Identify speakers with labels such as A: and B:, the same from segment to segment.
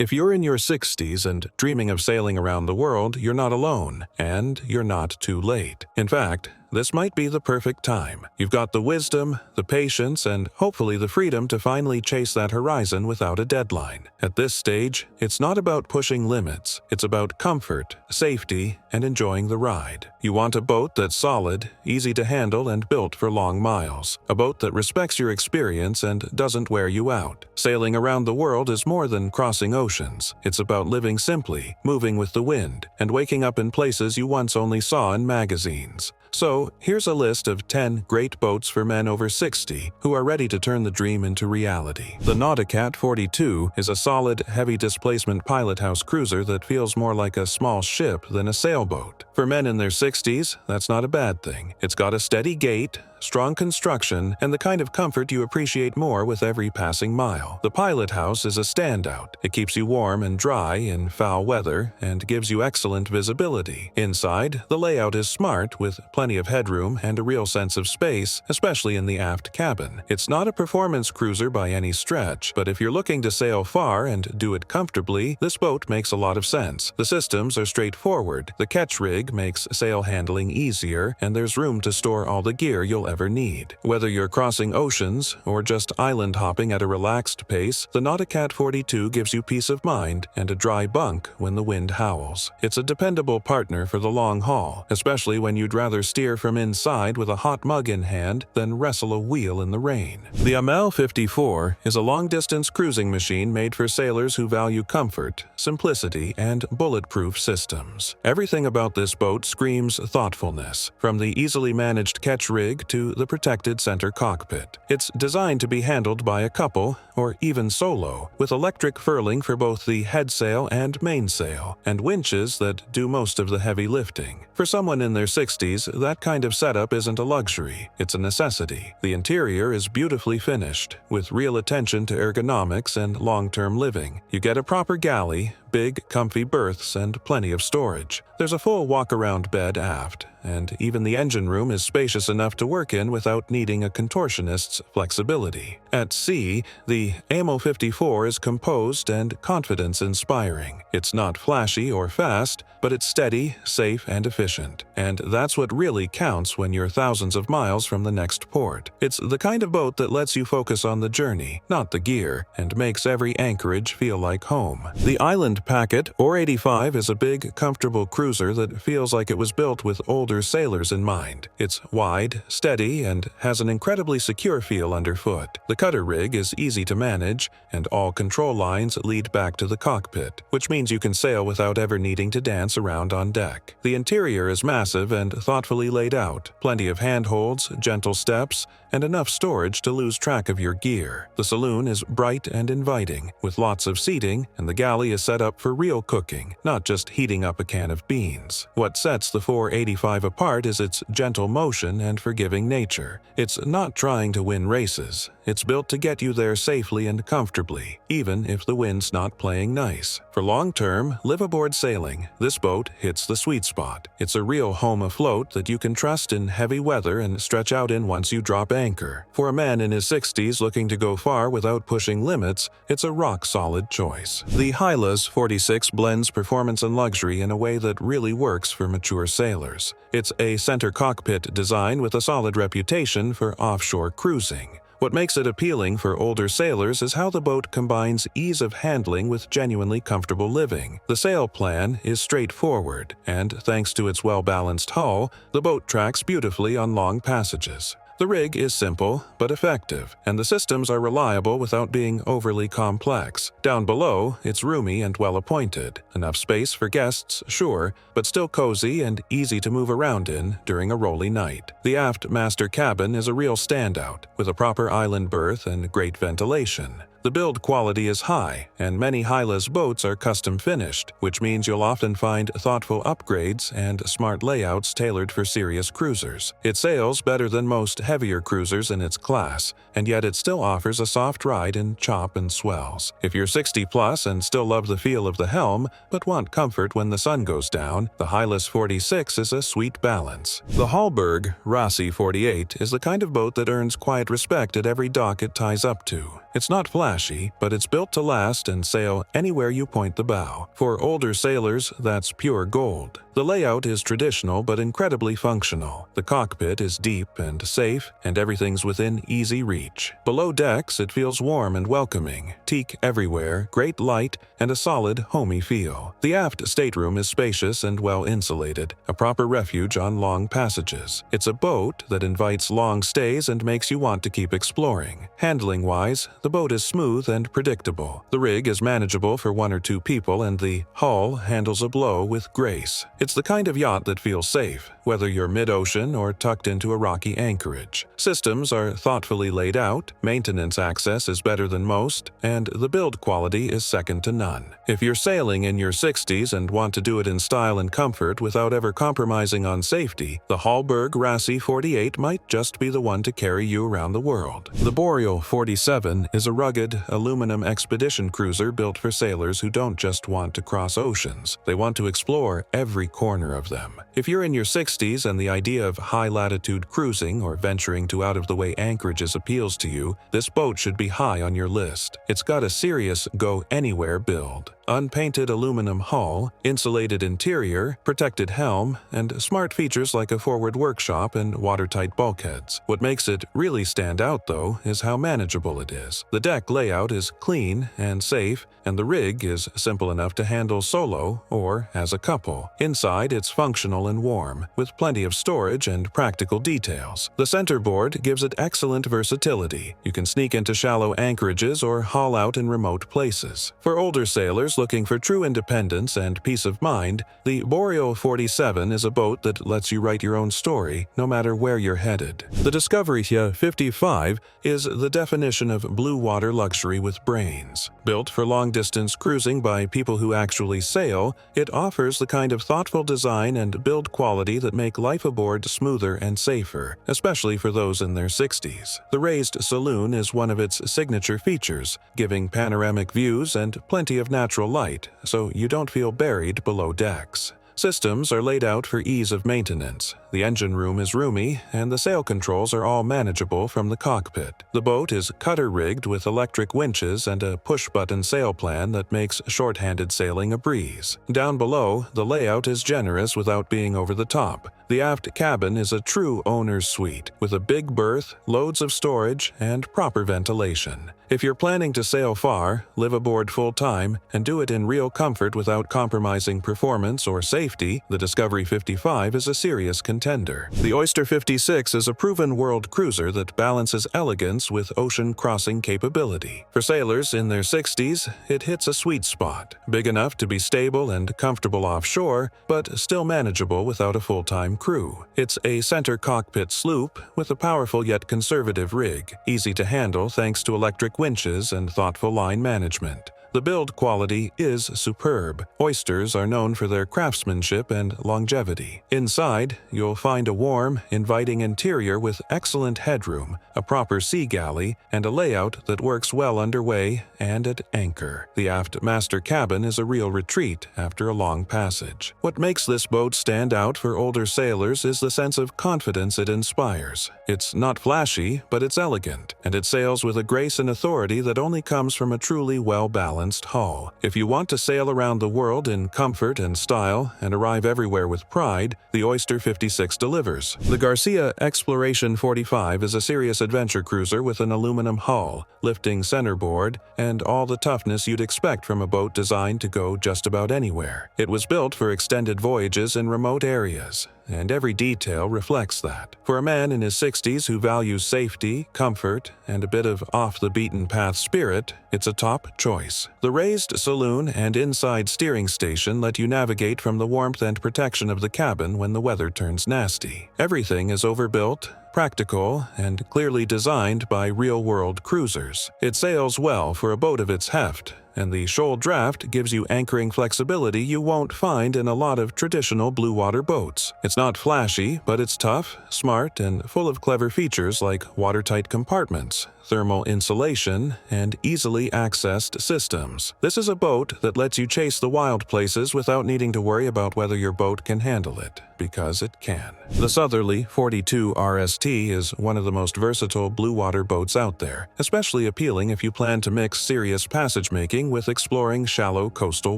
A: If you're in your 60s and dreaming of sailing around the world, you're not alone, and you're not too late. In fact, this might be the perfect time. You've got the wisdom, the patience, and hopefully the freedom to finally chase that horizon without a deadline. At this stage, it's not about pushing limits. It's about comfort, safety, and enjoying the ride. You want a boat that's solid, easy to handle, and built for long miles. A boat that respects your experience and doesn't wear you out. Sailing around the world is more than crossing oceans. It's about living simply, moving with the wind, and waking up in places you once only saw in magazines. So, here's a list of 10 great boats for men over 60 who are ready to turn the dream into reality. The Nauticat 42 is a solid, heavy-displacement pilot-house cruiser that feels more like a small ship than a sailboat. For men in their 60s, that's not a bad thing. It's got a steady gait, strong construction, and the kind of comfort you appreciate more with every passing mile. The pilot house is a standout. It keeps you warm and dry in foul weather and gives you excellent visibility. Inside, the layout is smart with plenty of headroom and a real sense of space, especially in the aft cabin. It's not a performance cruiser by any stretch, but if you're looking to sail far and do it comfortably, this boat makes a lot of sense. The systems are straightforward. The catch rig makes sail handling easier, and there's room to store all the gear you'll ever need. Whether you're crossing oceans or just island hopping at a relaxed pace, the Nauticat 42 gives you peace of mind and a dry bunk when the wind howls. It's a dependable partner for the long haul, especially when you'd rather steer from inside with a hot mug in hand than wrestle a wheel in the rain. The Amel 54 is a long-distance cruising machine made for sailors who value comfort, simplicity, and bulletproof systems. Everything about this boat screams thoughtfulness, from the easily managed catch rig to the protected center cockpit. It's designed to be handled by a couple, or even solo, with electric furling for both the headsail and mainsail, and winches that do most of the heavy lifting. For someone in their 60s, that kind of setup isn't a luxury, it's a necessity. The interior is beautifully finished, with real attention to ergonomics and long-term living. You get a proper galley, big, comfy berths, and plenty of storage. There's a full walk-around bed aft, and even the engine room is spacious enough to work in without needing a contortionist's flexibility. At sea, the Amel 54 is composed and confidence-inspiring. It's not flashy or fast, but it's steady, safe, and efficient. And that's what really counts when you're thousands of miles from the next port. It's the kind of boat that lets you focus on the journey, not the gear, and makes every anchorage feel like home. The Island Packet or 85 is a big, comfortable cruiser that feels like it was built with older sailors in mind. It's wide, steady, and has an incredibly secure feel underfoot. The cutter rig is easy to manage, and all control lines lead back to the cockpit, which means you can sail without ever needing to dance around on deck. The interior is massive and thoughtfully laid out, plenty of handholds, gentle steps, and enough storage to lose track of your gear. The saloon is bright and inviting, with lots of seating, and the galley is set up for real cooking, not just heating up a can of beans. What sets the 485 apart is its gentle motion and forgiving nature. It's not trying to win races. It's built to get you there safely and comfortably, even if the wind's not playing nice. For long-term, liveaboard sailing, this boat hits the sweet spot. It's a real home afloat that you can trust in heavy weather and stretch out in once you drop anchor. For a man in his 60s looking to go far without pushing limits, it's a rock-solid choice. The Hylas 46 blends performance and luxury in a way that really works for mature sailors. It's a center cockpit design with a solid reputation for offshore cruising. What makes it appealing for older sailors is how the boat combines ease of handling with genuinely comfortable living. The sail plan is straightforward, and thanks to its well-balanced hull, the boat tracks beautifully on long passages. The rig is simple but effective, and the systems are reliable without being overly complex. Down below, it's roomy and well-appointed. Enough space for guests, sure, but still cozy and easy to move around in during a rolly night. The aft master cabin is a real standout, with a proper island berth and great ventilation. The build quality is high, and many Hylas boats are custom finished, which means you'll often find thoughtful upgrades and smart layouts tailored for serious cruisers. It sails better than most heavier cruisers in its class, and yet it still offers a soft ride in chop and swells. If you're 60 plus and still love the feel of the helm, but want comfort when the sun goes down, the Hylas 46 is a sweet balance. The Hallberg-Rassy 48 is the kind of boat that earns quiet respect at every dock it ties up to. It's not flashy, but it's built to last and sail anywhere you point the bow. For older sailors, that's pure gold. The layout is traditional but incredibly functional. The cockpit is deep and safe, and everything's within easy reach. Below decks, it feels warm and welcoming. Teak everywhere, great light, and a solid, homey feel. The aft stateroom is spacious and well insulated, a proper refuge on long passages. It's a boat that invites long stays and makes you want to keep exploring. Handling-wise, the boat is smooth and predictable. The rig is manageable for 1 or 2 people, and the hull handles a blow with grace. It's the kind of yacht that feels safe, whether you're mid-ocean or tucked into a rocky anchorage. Systems are thoughtfully laid out, maintenance access is better than most, and the build quality is second to none. If you're sailing in your 60s and want to do it in style and comfort without ever compromising on safety, the Hallberg-Rassy 48 might just be the one to carry you around the world. The Boreal 47 is a rugged, aluminum expedition cruiser built for sailors who don't just want to cross oceans. They want to explore every corner of them. If you're in your 60s and the idea of high-latitude cruising or venturing to out-of-the-way anchorages appeals to you, this boat should be high on your list. It's got a serious go-anywhere build. Unpainted aluminum hull, insulated interior, protected helm, and smart features like a forward workshop and watertight bulkheads. What makes it really stand out, though, is how manageable it is. The deck layout is clean and safe, and the rig is simple enough to handle solo or as a couple. Inside, it's functional and warm, with plenty of storage and practical details. The centerboard gives it excellent versatility. You can sneak into shallow anchorages or haul out in remote places. For older sailors looking for true independence and peace of mind, the Boreal 47 is a boat that lets you write your own story, no matter where you're headed. The Discovery 55 is the definition of blue water luxury with brains. Built for long-distance cruising by people who actually sail, it offers the kind of thoughtful design and build quality that make life aboard smoother and safer, especially for those in their 60s. The raised saloon is one of its signature features, giving panoramic views and plenty of natural light, so you don't feel buried below decks. Systems are laid out for ease of maintenance. The engine room is roomy, and the sail controls are all manageable from the cockpit. The boat is cutter-rigged with electric winches and a push-button sail plan that makes short-handed sailing a breeze. Down below, the layout is generous without being over the top. The aft cabin is a true owner's suite, with a big berth, loads of storage, and proper ventilation. If you're planning to sail far, live aboard full-time, and do it in real comfort without compromising performance or safety, the Discovery 55 is a serious contender. The Oyster 56 is a proven world cruiser that balances elegance with ocean-crossing capability. For sailors in their 60s, it hits a sweet spot, big enough to be stable and comfortable offshore, but still manageable without a full-time crew. It's a center cockpit sloop with a powerful yet conservative rig, easy to handle thanks to electric winches and thoughtful line management. The build quality is superb. Oysters are known for their craftsmanship and longevity. Inside, you'll find a warm, inviting interior with excellent headroom, a proper sea galley, and a layout that works well underway and at anchor. The aft master cabin is a real retreat after a long passage. What makes this boat stand out for older sailors is the sense of confidence it inspires. It's not flashy, but it's elegant, and it sails with a grace and authority that only comes from a truly well-balanced hull. If you want to sail around the world in comfort and style and arrive everywhere with pride, the Oyster 56 delivers. The Garcia Exploration 45 is a serious adventure cruiser with an aluminum hull, lifting centerboard, and all the toughness you'd expect from a boat designed to go just about anywhere. It was built for extended voyages in remote areas, and every detail reflects that. For a man in his 60s who values safety, comfort, and a bit of off-the-beaten-path spirit, it's a top choice. The raised saloon and inside steering station let you navigate from the warmth and protection of the cabin when the weather turns nasty. Everything is overbuilt, practical, and clearly designed by real-world cruisers. It sails well for a boat of its heft, and the shoal draft gives you anchoring flexibility you won't find in a lot of traditional blue water boats. It's not flashy, but it's tough, smart, and full of clever features like watertight compartments, thermal insulation, and easily accessed systems. This is a boat that lets you chase the wild places without needing to worry about whether your boat can handle it, because it can. The Southerly 42 RST is one of the most versatile blue water boats out there, especially appealing if you plan to mix serious passage making with exploring shallow coastal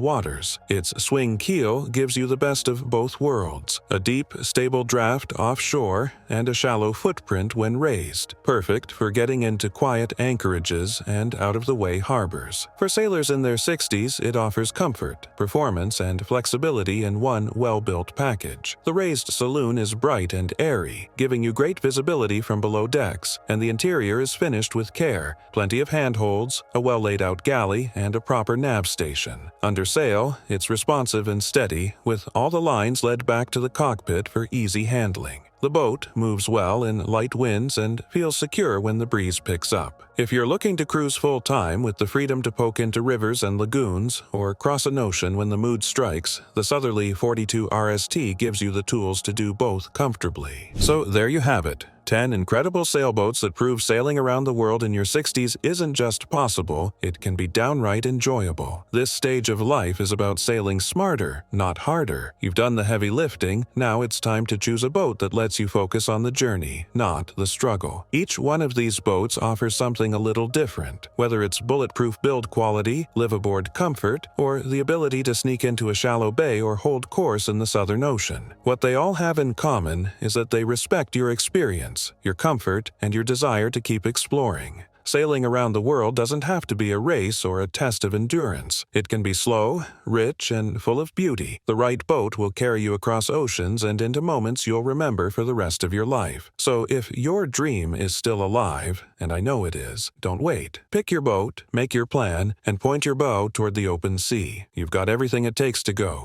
A: waters. Its swing keel gives you the best of both worlds: a deep, stable draft offshore and a shallow footprint when raised, perfect for getting into quiet anchorages and out-of-the-way harbors. For sailors in their 60s, it offers comfort, performance, and flexibility in one well-built package. The raised saloon is bright and airy, giving you great visibility from below decks, and the interior is finished with care, plenty of handholds, a well-laid-out galley, and a proper nav station. Under sail, it's responsive and steady, with all the lines led back to the cockpit for easy handling. The boat moves well in light winds and feels secure when the breeze picks up. If you're looking to cruise full-time with the freedom to poke into rivers and lagoons, or cross an ocean when the mood strikes, the Southerly 42 RST gives you the tools to do both comfortably. So there you have it. 10 incredible sailboats that prove sailing around the world in your 60s isn't just possible, it can be downright enjoyable. This stage of life is about sailing smarter, not harder. You've done the heavy lifting, now it's time to choose a boat that lets you focus on the journey, not the struggle. Each one of these boats offers something a little different, whether it's bulletproof build quality, liveaboard comfort, or the ability to sneak into a shallow bay or hold course in the Southern Ocean. What they all have in common is that they respect your experience, your comfort, and your desire to keep exploring. Sailing around the world doesn't have to be a race or a test of endurance. It can be slow, rich, and full of beauty. The right boat will carry you across oceans and into moments you'll remember for the rest of your life. So if your dream is still alive, and I know it is, don't wait. Pick your boat, make your plan, and point your bow toward the open sea. You've got everything it takes to go.